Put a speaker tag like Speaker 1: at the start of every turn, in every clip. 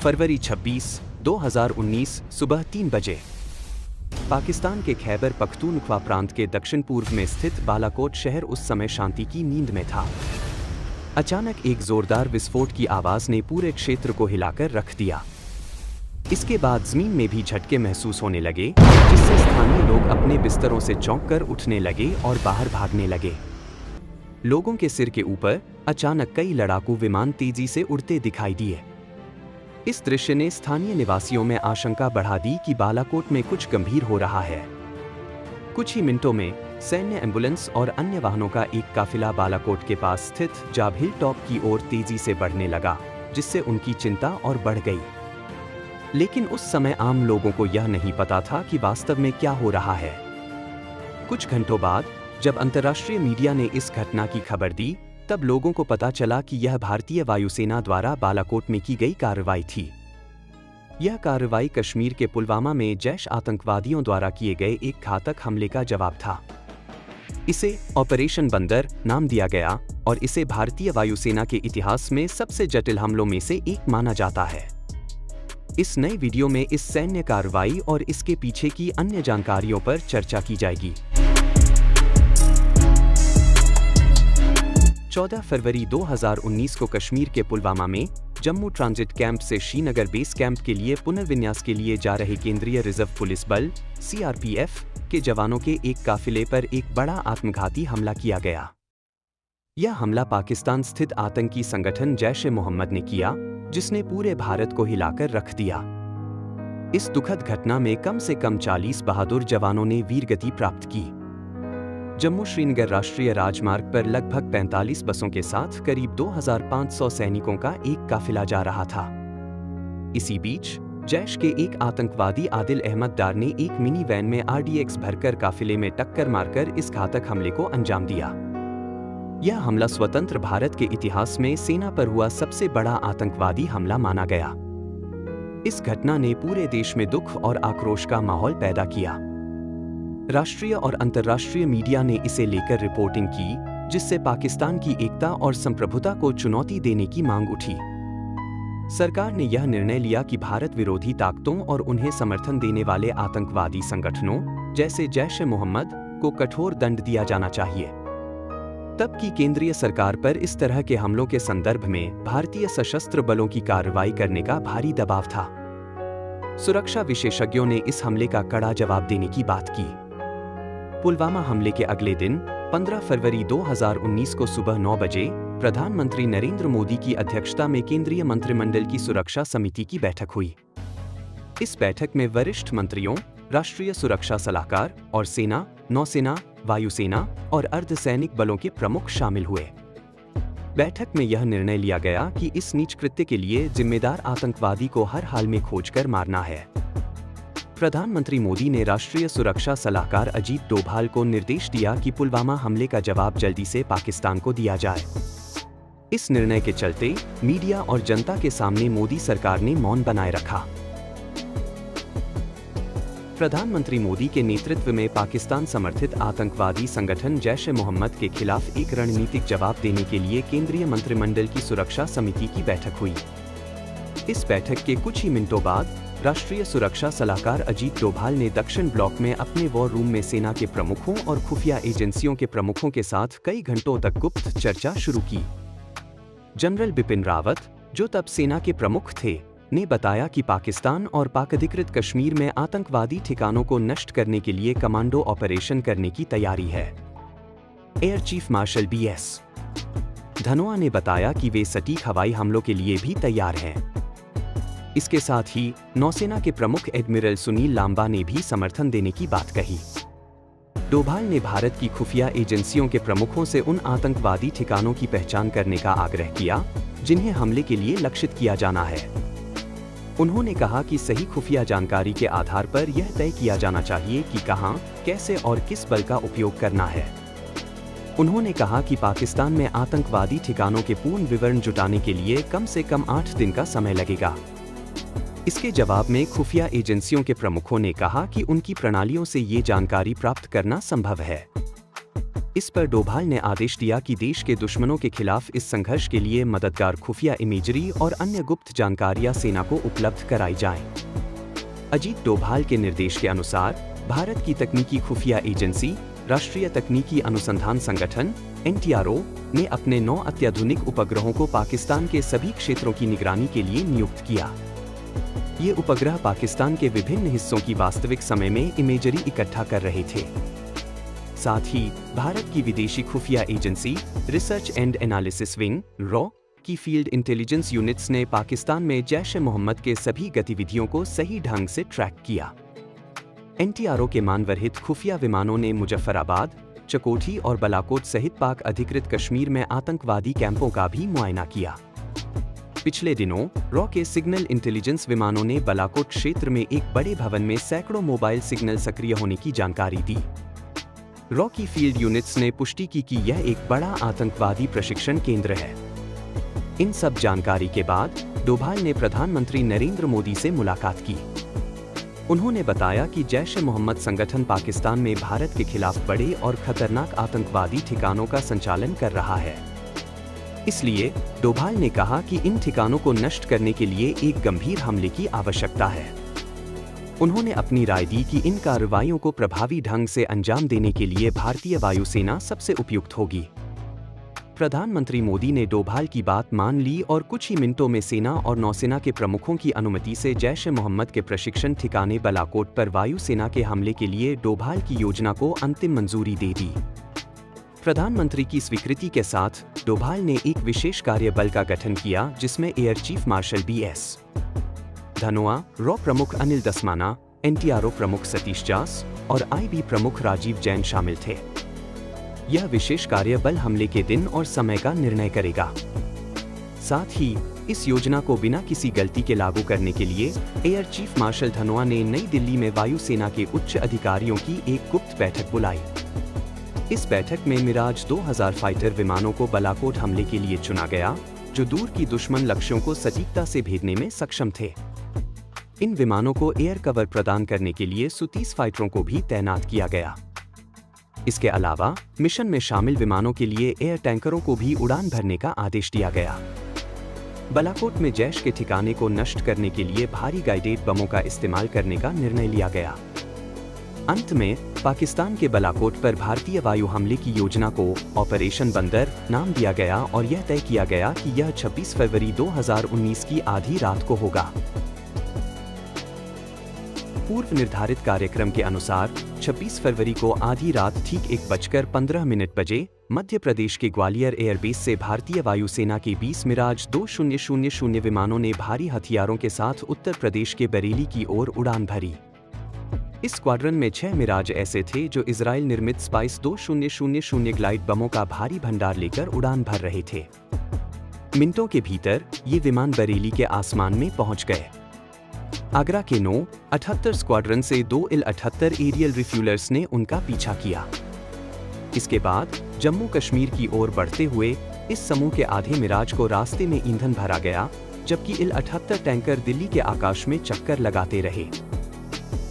Speaker 1: फरवरी 26, 2019 सुबह 3 बजे पाकिस्तान के खैबर पख्तूनख्वा प्रांत के दक्षिण पूर्व में स्थित बालाकोट शहर उस समय शांति की नींद में था। अचानक एक जोरदार विस्फोट की आवाज ने पूरे क्षेत्र को हिलाकर रख दिया। इसके बाद जमीन में भी झटके महसूस होने लगे, जिससे स्थानीय लोग अपने बिस्तरों से चौंककर उठने लगे और बाहर भागने लगे। लोगों के सिर के ऊपर अचानक कई लड़ाकू विमान तेजी से उड़ते दिखाई दिए। इस दृश्य ने स्थानीय निवासियों में आशंका बढ़ा दी कि बालाकोट में कुछ गंभीर हो रहा है। कुछ ही मिनटों में सैन्य एम्बुलेंस और अन्य वाहनों का एक काफिला बालाकोट के पास स्थित जाब हिल टॉप की ओर तेजी से बढ़ने लगा, जिससे उनकी चिंता और बढ़ गई। लेकिन उस समय आम लोगों को यह नहीं पता था कि वास्तव में क्या हो रहा है। कुछ घंटों बाद जब अंतर्राष्ट्रीय मीडिया ने इस घटना की खबर दी, तब लोगों को पता चला कि यह भारतीय वायुसेना द्वारा बालाकोट में की गई कार्रवाई थी। यह कार्रवाई कश्मीर के पुलवामा में जैश आतंकवादियों द्वारा किए गए एक घातक हमले का जवाब था। इसे ऑपरेशन बंदर नाम दिया गया और इसे भारतीय वायुसेना के इतिहास में सबसे जटिल हमलों में से एक माना जाता है। इस नए वीडियो में इस सैन्य कार्रवाई और इसके पीछे की अन्य जानकारियों पर चर्चा की जाएगी। 14 फरवरी 2019 को कश्मीर के पुलवामा में जम्मू ट्रांजिट कैंप से श्रीनगर बेस कैंप के लिए पुनर्विन्यास के लिए जा रहे केंद्रीय रिजर्व पुलिस बल (CRPF) के जवानों के एक काफिले पर एक बड़ा आत्मघाती हमला किया गया। यह हमला पाकिस्तान स्थित आतंकी संगठन जैश-ए-मोहम्मद ने किया, जिसने पूरे भारत को हिलाकर रख दिया। इस दुखद घटना में कम से कम 40 बहादुर जवानों ने वीरगति प्राप्त की। जम्मू श्रीनगर राष्ट्रीय राजमार्ग पर लगभग 45 बसों के साथ करीब 2500 सैनिकों का एक काफिला जा रहा था। इसी बीच जैश के एक आतंकवादी आदिल अहमद डार ने एक मिनी वैन में RDX भरकर काफिले में टक्कर मारकर इस घातक हमले को अंजाम दिया। यह हमला स्वतंत्र भारत के इतिहास में सेना पर हुआ सबसे बड़ा आतंकवादी हमला माना गया। इस घटना ने पूरे देश में दुख और आक्रोश का माहौल पैदा किया। राष्ट्रीय और अंतर्राष्ट्रीय मीडिया ने इसे लेकर रिपोर्टिंग की, जिससे पाकिस्तान की एकता और संप्रभुता को चुनौती देने की मांग उठी। सरकार ने यह निर्णय लिया कि भारत विरोधी ताकतों और उन्हें समर्थन देने वाले आतंकवादी संगठनों जैसे जैश-ए-मोहम्मद को कठोर दंड दिया जाना चाहिए। तब की केंद्रीय सरकार पर इस तरह के हमलों के संदर्भ में भारतीय सशस्त्र बलों की कार्रवाई करने का भारी दबाव था। सुरक्षा विशेषज्ञों ने इस हमले का कड़ा जवाब देने की बात की। पुलवामा हमले के अगले दिन 15 फरवरी 2019 को सुबह 9 बजे प्रधानमंत्री नरेंद्र मोदी की अध्यक्षता में केंद्रीय मंत्रिमंडल की सुरक्षा समिति की बैठक हुई। इस बैठक में वरिष्ठ मंत्रियों, राष्ट्रीय सुरक्षा सलाहकार और सेना, नौसेना, वायुसेना और अर्धसैनिक बलों के प्रमुख शामिल हुए। बैठक में यह निर्णय लिया गया कि इस नीच कृत्य के लिए जिम्मेदार आतंकवादी को हर हाल में खोजकर मारना है। प्रधानमंत्री मोदी ने राष्ट्रीय सुरक्षा सलाहकार अजीत डोभाल को निर्देश दिया कि पुलवामा हमले का जवाब जल्दी से पाकिस्तान को दिया जाए। इस निर्णय के चलते मीडिया और जनता के सामने मोदी सरकार ने मौन बनाए रखा। प्रधानमंत्री मोदी के नेतृत्व में पाकिस्तान समर्थित आतंकवादी संगठन जैश-ए-मोहम्मद के खिलाफ एक रणनीतिक जवाब देने के लिए केंद्रीय मंत्रिमंडल की सुरक्षा समिति की बैठक हुई। इस बैठक के कुछ ही मिनटों बाद राष्ट्रीय सुरक्षा सलाहकार अजीत डोभाल ने दक्षिण ब्लॉक में अपने वॉर रूम में सेना के प्रमुखों और खुफिया एजेंसियों के प्रमुखों के साथ कई घंटों तक गुप्त चर्चा शुरू की। जनरल बिपिन रावत, जो तब सेना के प्रमुख थे, ने बताया कि पाकिस्तान और पाक अधिकृत कश्मीर में आतंकवादी ठिकानों को नष्ट करने के लिए कमांडो ऑपरेशन करने की तैयारी है। Air chief marshal BS Dhanoa ने बताया कि वे सटीक हवाई हमलों के लिए भी तैयार हैं। इसके साथ ही नौसेना के प्रमुख एडमिरल सुनील लांबा ने भी समर्थन देने की बात कही। डोभाल ने भारत की खुफिया एजेंसियों के प्रमुखों से उन आतंकवादी ठिकानों की पहचान करने का आग्रह किया, जिन्हें हमले के लिए लक्षित किया जाना है। उन्होंने कहा कि सही खुफिया जानकारी के आधार पर यह तय किया जाना चाहिए कि कहां, कैसे और किस बल का उपयोग करना है। उन्होंने कहा कि पाकिस्तान में आतंकवादी ठिकानों के पूर्ण विवरण जुटाने के लिए कम से कम 8 दिन का समय लगेगा। इसके जवाब में खुफिया एजेंसियों के प्रमुखों ने कहा कि उनकी प्रणालियों से ये जानकारी प्राप्त करना संभव है। इस पर डोभाल ने आदेश दिया कि देश के दुश्मनों के खिलाफ इस संघर्ष के लिए मददगार खुफिया इमेजरी और अन्य गुप्त जानकारियां सेना को उपलब्ध कराई जाएं। अजीत डोभाल के निर्देश के अनुसार भारत की तकनीकी खुफिया एजेंसी राष्ट्रीय तकनीकी अनुसंधान संगठन (NTRO) ने अपने 9 अत्याधुनिक उपग्रहों को पाकिस्तान के सभी क्षेत्रों की निगरानी के लिए नियुक्त किया। ये उपग्रह पाकिस्तान के विभिन्न हिस्सों की वास्तविक समय में इमेजरी इकट्ठा कर रहे थे। साथ ही भारत की विदेशी खुफिया agency research and analysis wing (RAW) की फील्ड इंटेलिजेंस यूनिट्स ने पाकिस्तान में जैश-ए-मोहम्मद के सभी गतिविधियों को सही ढंग से ट्रैक किया। NTRO के मानवरहित खुफिया विमानों ने मुजफ्फराबाद, चकोठी और बालाकोट सहित पाक अधिकृत कश्मीर में आतंकवादी कैंपों का भी मुआयना किया। पिछले दिनों RAW के सिग्नल इंटेलिजेंस विमानों ने बालाकोट क्षेत्र में एक बड़े भवन में सैकड़ों मोबाइल सिग्नल सक्रिय होने की जानकारी दी। RAW की फील्ड यूनिट्स ने पुष्टि की कि यह एक बड़ा आतंकवादी प्रशिक्षण केंद्र है। इन सब जानकारी के बाद डोभाल ने प्रधानमंत्री नरेंद्र मोदी से मुलाकात की। उन्होंने बताया कि जैश-ए-मोहम्मद संगठन पाकिस्तान में भारत के खिलाफ बड़े और खतरनाक आतंकवादी ठिकानों का संचालन कर रहा है। इसलिए डोभाल ने कहा कि इन ठिकानों को नष्ट करने के लिए एक गंभीर हमले की आवश्यकता है। उन्होंने अपनी राय दी कि इन कार्रवाइयों को प्रभावी ढंग से अंजाम देने के लिए भारतीय वायुसेना सबसे उपयुक्त होगी। प्रधानमंत्री मोदी ने डोभाल की बात मान ली और कुछ ही मिनटों में सेना और नौसेना के प्रमुखों की अनुमति से जैश-ए-मोहम्मद के प्रशिक्षण ठिकाने बालाकोट पर वायुसेना के हमले के लिए डोभाल की योजना को अंतिम मंजूरी दे दी। प्रधानमंत्री की स्वीकृति के साथ डोभाल ने एक विशेष कार्य बल का गठन किया जिसमें air chief marshal BS Dhanoa, RAW प्रमुख अनिल दसमाना, NTRO प्रमुख सतीश जास और IB प्रमुख राजीव जैन शामिल थे। यह विशेष कार्य बल हमले के दिन और समय का निर्णय करेगा। साथ ही इस योजना को बिना किसी गलती के लागू करने के लिए एयर चीफ मार्शल धनोआ ने नई दिल्ली में वायुसेना के उच्च अधिकारियों की एक गुप्त बैठक बुलाई। इस बैठक में मिराज 2000 फाइटर विमानों को बालाकोट हमले के लिए चुना गया, जो दूर की दुश्मन लक्ष्यों को सटीकता से भेदने में सक्षम थे। इन विमानों को एयर कवर प्रदान करने के लिए Su-30 फाइटरों को भी तैनात किया गया। इसके अलावा मिशन में शामिल विमानों के लिए एयर टैंकरों को भी उड़ान भरने का आदेश दिया गया। बालाकोट में जैश के ठिकाने को नष्ट करने के लिए भारी गाइडेड बमों का इस्तेमाल करने का निर्णय लिया गया। अंत में पाकिस्तान के बालाकोट पर भारतीय वायु हमले की योजना को ऑपरेशन बंदर नाम दिया गया और यह तय किया गया कि यह 26 फरवरी 2019 की आधी रात को होगा। पूर्व निर्धारित कार्यक्रम के अनुसार 26 फरवरी को आधी रात ठीक 1:15 बजे मध्य प्रदेश के ग्वालियर एयरबेस से भारतीय वायुसेना के 20 मिराज 2000 विमानों ने भारी हथियारों के साथ उत्तर प्रदेश के बरेली की ओर उड़ान भरी। इस स्क्वाड्रन में 6 मिराज ऐसे थे जो इजराइल निर्मित स्पाइस 2000 ग्लाइड बमों का भारी भंडार लेकर उड़ान भर रहे थे। मिनटों के भीतर ये विमान बरेली के आसमान में पहुंच गए। आगरा के 9-78 स्क्वाड्रन से 2 Il-78 एरियल रिफ्यूलर्स ने उनका पीछा किया। इसके बाद जम्मू कश्मीर की ओर बढ़ते हुए इस समूह के आधे मिराज को रास्ते में ईंधन भरा गया, जबकि Il-78 टैंकर दिल्ली के आकाश में चक्कर लगाते रहे।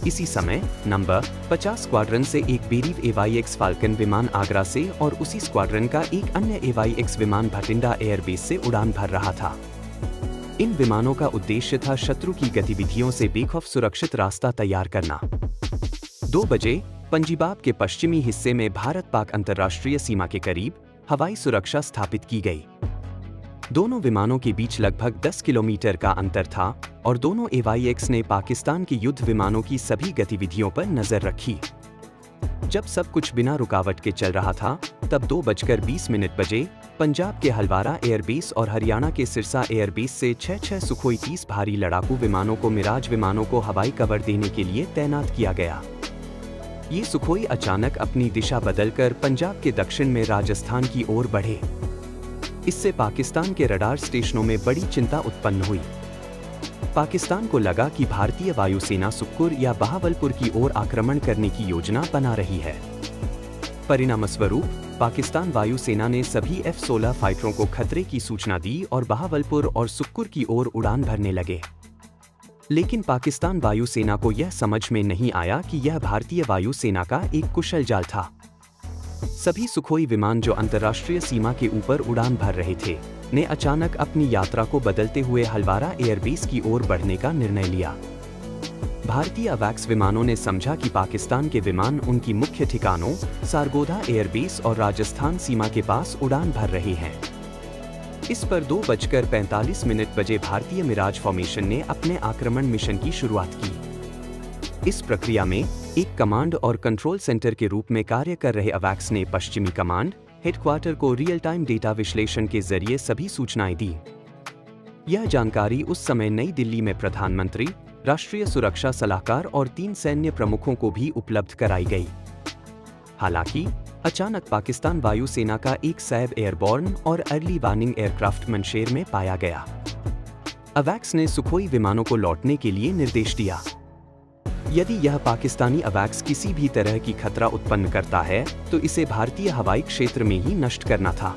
Speaker 1: इसी समय नंबर 50 स्क्वाड्रन से एक बेरीव AYX फाल्कन विमान आगरा से और उसी स्क्वाड्रन का एक अन्य AYX विमान भटिंडा एयरबेस से उड़ान भर रहा था। इन विमानों का उद्देश्य था शत्रु की गतिविधियों से बेखौफ सुरक्षित रास्ता तैयार करना। 2 बजे पंजीबाब के पश्चिमी हिस्से में भारत-पाक अंतर्राष्ट्रीय सीमा के करीब हवाई सुरक्षा स्थापित की गई। दोनों विमानों के बीच लगभग 10 किलोमीटर का अंतर था और दोनों AYX ने पाकिस्तान के युद्ध विमानों की सभी गतिविधियों पर नजर रखी। जब सब कुछ बिना रुकावट के चल रहा था, तब 2:20 बजे पंजाब के हलवारा एयरबेस और हरियाणा के सिरसा एयरबेस से 6 सुखोई 30 भारी लड़ाकू विमानों को मिराज विमानों को हवाई कवर देने के लिए तैनात किया गया। ये सुखोई अचानक अपनी दिशा बदलकर पंजाब के दक्षिण में राजस्थान की ओर बढ़े। इससे पाकिस्तान के रडार स्टेशनों में बड़ी चिंता उत्पन्न हुई। पाकिस्तान को लगा कि भारतीय वायुसेना सुक्कुर या बहावलपुर की ओर आक्रमण करने की योजना बना रही है। परिणामस्वरूप पाकिस्तान वायुसेना ने सभी F-16 फाइटरों को खतरे की सूचना दी और बहावलपुर और सुक्कुर की ओर उड़ान भरने लगे। लेकिन पाकिस्तान वायुसेना को यह समझ में नहीं आया कि यह भारतीय वायुसेना का एक कुशल जाल था। सभी सुखोई विमान जो अंतर्राष्ट्रीय सीमा के ऊपर उड़ान भर रहे थे, ने अचानक अपनी यात्रा को बदलते हुए हलवारा एयरबेस की ओर बढ़ने का निर्णय लिया। भारतीय अवैक्स विमानों ने समझा कि पाकिस्तान के विमान उनकी मुख्य ठिकानों सारगोधा एयरबेस और राजस्थान सीमा के पास उड़ान भर रहे हैं। इस पर 2:45 बजे भारतीय मिराज फॉर्मेशन ने अपने आक्रमण मिशन की शुरुआत की। इस प्रक्रिया में एक कमांड और कंट्रोल सेंटर के रूप में कार्य कर रहे अवैक्स ने पश्चिमी कमांड हेडक्वार्टर को रियल टाइम डेटा विश्लेषण के जरिए सभी सूचनाएं दी। यह जानकारी उस समय नई दिल्ली में प्रधानमंत्री, राष्ट्रीय सुरक्षा सलाहकार और 3 सैन्य प्रमुखों को भी उपलब्ध कराई गई। हालांकि अचानक पाकिस्तान वायुसेना का एक सैब एयरबॉर्न और अर्ली वार्निंग एयरक्राफ्ट मंशेर में पाया गया। अवैक्स ने सुखोई विमानों को लौटने के लिए निर्देश दिया। यदि यह पाकिस्तानी अवैक्स किसी भी तरह की खतरा उत्पन्न करता है तो इसे भारतीय हवाई क्षेत्र में ही नष्ट करना था।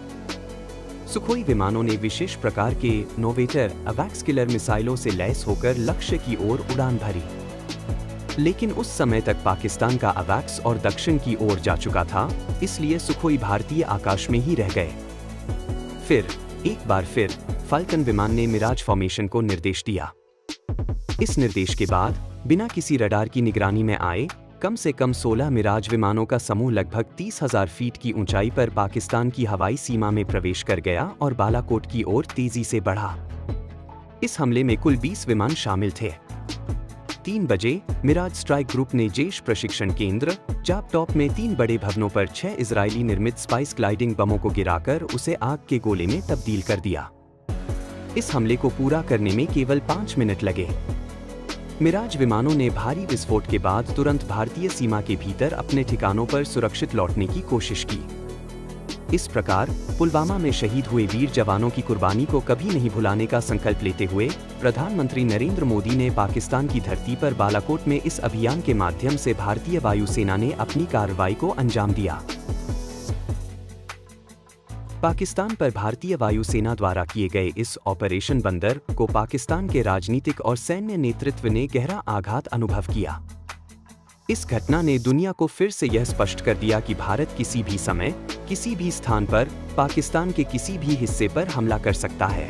Speaker 1: सुखोई विमानों ने विशेष प्रकार के नोवेटर अवैक्स किलर मिसाइलों से लैस होकर लक्ष्य की ओर उड़ान भरी। लेकिन उस समय तक पाकिस्तान का अवैक्स और दक्षिण की ओर जा चुका था, इसलिए सुखोई भारतीय आकाश में ही रह गए। फिर एक बार फिर फाल्कन विमान ने मिराज फॉर्मेशन को निर्देश दिया। इस निर्देश के बाद बिना किसी रडार की निगरानी में आए कम से कम 16 मिराज विमानों का समूह लगभग 30,000 फीट की ऊंचाई पर पाकिस्तान की हवाई सीमा में प्रवेश कर गया और बालाकोट की ओर तेजी से बढ़ा। इस हमले में कुल 20 विमान शामिल थे। 3 बजे मिराज स्ट्राइक ग्रुप ने जेश प्रशिक्षण केंद्र जाप टॉप में 3 बड़े भवनों पर 6 इजरायली निर्मित स्पाइस ग्लाइडिंग बमों को गिराकर उसे आग के गोले में तब्दील कर दिया। इस हमले को पूरा करने में केवल 5 मिनट लगे। मिराज विमानों ने भारी विस्फोट के बाद तुरंत भारतीय सीमा के भीतर अपने ठिकानों पर सुरक्षित लौटने की कोशिश की। इस प्रकार पुलवामा में शहीद हुए वीर जवानों की कुर्बानी को कभी नहीं भुलाने का संकल्प लेते हुए प्रधानमंत्री नरेंद्र मोदी ने पाकिस्तान की धरती पर बालाकोट में इस अभियान के माध्यम से भारतीय वायुसेना ने अपनी कार्रवाई को अंजाम दिया। पाकिस्तान पर भारतीय वायुसेना द्वारा किए गए इस ऑपरेशन बंदर को पाकिस्तान के राजनीतिक और सैन्य नेतृत्व ने गहरा आघात अनुभव किया। इस घटना ने दुनिया को फिर से यह स्पष्ट कर दिया कि भारत किसी भी समय, किसी भी स्थान पर पाकिस्तान के किसी भी हिस्से पर हमला कर सकता है।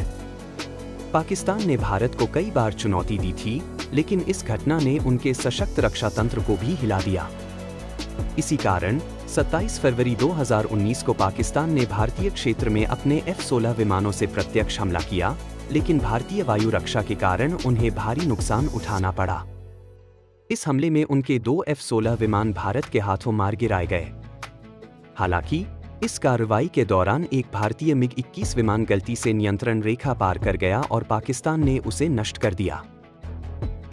Speaker 1: पाकिस्तान ने भारत को कई बार चुनौती दी थी, लेकिन इस घटना ने उनके सशक्त रक्षा तंत्र को भी हिला दिया। इसी कारण 27 फरवरी 2019 को पाकिस्तान ने भारतीय क्षेत्र में अपने F-16 विमानों से प्रत्यक्ष हमला किया, लेकिन भारतीय वायु रक्षा के कारण उन्हें भारी नुकसान उठाना पड़ा। इस हमले में उनके 2 F-16 विमान भारत के हाथों मार गिराए गए। हालांकि इस कार्रवाई के दौरान एक भारतीय MiG-21 विमान गलती से नियंत्रण रेखा पार कर गया और पाकिस्तान ने उसे नष्ट कर दिया।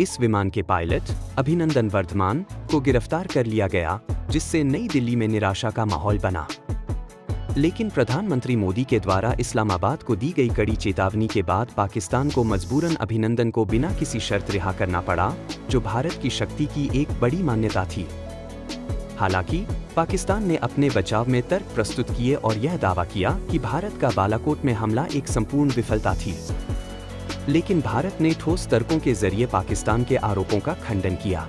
Speaker 1: इस विमान के पायलट अभिनंदन वर्धमान को गिरफ्तार कर लिया गया, जिससे नई दिल्ली में निराशा का माहौल बना। लेकिन प्रधानमंत्री मोदी के द्वारा इस्लामाबाद को दी गई कड़ी चेतावनी के बाद पाकिस्तान को मजबूरन अभिनंदन को बिना किसी शर्त रिहा करना पड़ा, जो भारत की शक्ति की एक बड़ी मान्यता थी। हालांकि पाकिस्तान ने अपने बचाव में तर्क प्रस्तुत किए और यह दावा किया कि भारत का बालाकोट में हमला एक संपूर्ण विफलता थी। लेकिन भारत ने ठोस तर्कों के जरिए पाकिस्तान के आरोपों का खंडन किया।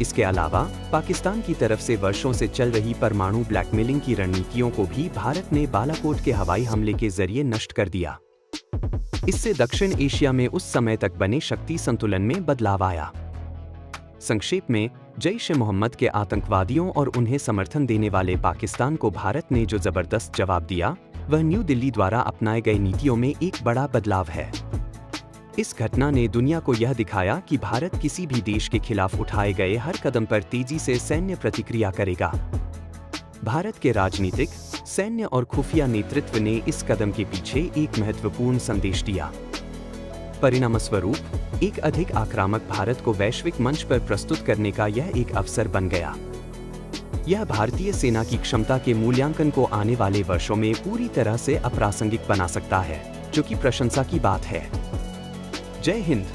Speaker 1: इसके अलावा पाकिस्तान की तरफ से वर्षों से चल रही परमाणु ब्लैकमेलिंग की रणनीतियों को भी भारत ने बालाकोट के हवाई हमले के जरिए नष्ट कर दिया। इससे दक्षिण एशिया में उस समय तक बने शक्ति संतुलन में बदलाव आया। संक्षेप में, जैश-ए-मोहम्मद के आतंकवादियों और उन्हें समर्थन देने वाले पाकिस्तान को भारत ने जो जबरदस्त जवाब दिया, वह न्यू दिल्ली द्वारा अपनाए गए नीतियों में एक बड़ा बदलाव है। इस घटना ने दुनिया को यह दिखाया कि भारत किसी भी देश के खिलाफ उठाए गए हर कदम पर तेजी से सैन्य प्रतिक्रिया करेगा। भारत के राजनीतिक, सैन्य और खुफिया नेतृत्व ने इस कदम के पीछे एक महत्वपूर्ण संदेश दिया। परिणामस्वरूप एक अधिक आक्रामक भारत को वैश्विक मंच पर प्रस्तुत करने का यह एक अवसर बन गया। यह भारतीय सेना की क्षमता के मूल्यांकन को आने वाले वर्षों में पूरी तरह से अप्रासंगिक बना सकता है, जो कि प्रशंसा की बात है। जय हिंद।